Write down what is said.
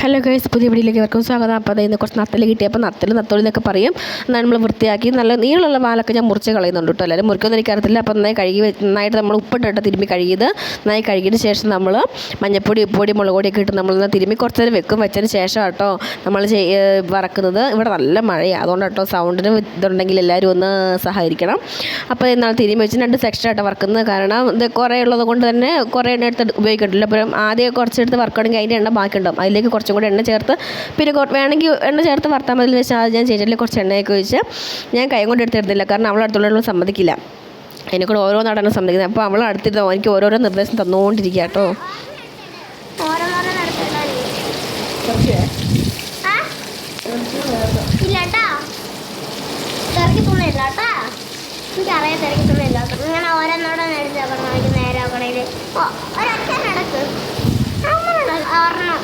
Hello guys, പുതിയ വീഡിയോയിലേക്ക് ഇവർക്കും സ്വാഗതം. അപ്പോൾ അതിൽ നിന്ന് കുറച്ച് നത്തൽ കിട്ടിയപ്പോൾ നത്തോളി എന്നൊക്കെ പറയും. എന്നാൽ നമ്മൾ വൃത്തിയാക്കി നല്ല നീളമുള്ള വാലൊക്കെ ഞാൻ മുറിച്ച് കളയുന്നുണ്ട് കേട്ടോ. എല്ലാവരും മുറിക്കൊന്നും എനിക്കറിയത്തില്ല. അപ്പോൾ നന്നായി കഴുകി നന്നായിട്ട് നമ്മൾ ഉപ്പിട്ടിട്ട് തിരുമ്മി കഴുകിയത് നന്നായി കഴുകിയതിന് ശേഷം നമ്മൾ മഞ്ഞപ്പൊടി, ഉപ്പുപൊടി, മുളക് പൊടിയൊക്കെ ഇട്ട് നമ്മളൊന്ന് തിരുമ്മി കുറച്ച് നേരം വെച്ചതിന് ശേഷം കേട്ടോ നമ്മൾ വറക്കുന്നത്. ഇവിടെ നല്ല മഴയാണ്, അതുകൊണ്ട് കേട്ടോ സൗണ്ടിന് ഇതുണ്ടെങ്കിൽ എല്ലാവരും ഒന്ന് സഹകരിക്കണം. അപ്പോൾ എന്നാൽ തിരുമ്മി വെച്ച് 2 സെക്ഷനായിട്ട് വറക്കുന്നത്. കാരണം ഇത് കുറേ ഉള്ളത് കൊണ്ട് തന്നെ കുറേ എണ്ണ എടുത്ത് ഉപയോഗിക്കട്ടില്ല. അപ്പം ആദ്യം കുറച്ചെടുത്ത് വറക്കുകയാണെങ്കിൽ അതിൻ്റെ എണ്ണ ബാക്കിയുണ്ടാവും. അതിലേക്ക് കുറച്ചും കൂടെ എണ്ണ ചേർത്ത് പിന്നെ വേണമെങ്കിൽ എണ്ണ ചേർത്ത് വറുത്താൽ മതി വെച്ചാൽ അത് ഞാൻ ചെയ്തിട്ടില്ല. കുറച്ച് എണ്ണയൊക്കെ ഒഴിച്ച് ഞാൻ കൈ കൊണ്ട് എടുത്തിരുന്നില്ല, കാരണം അവൾ അടുത്തുള്ളവരും സമ്മതിക്കില്ല. അതിനെക്കൂടെ ഓരോ നടനം സമ്മതിക്കുന്നത്. അപ്പോൾ അവൾ അടുത്തിരുന്നോ എനിക്ക് ഓരോരോ നിർദ്ദേശം തന്നുകൊണ്ടിരിക്കുക കേട്ടോ. എനിക്കറിയാം തിരക്കിട്ടുള്ളില്ല. ഇങ്ങനെ ഓരോന്നോടെ നേടിച്ചാക്കണം, എനിക്ക് നേരെ ആക്കണേല് ഒരൊറ്റ നടക്ക് ഒരെണ്ണം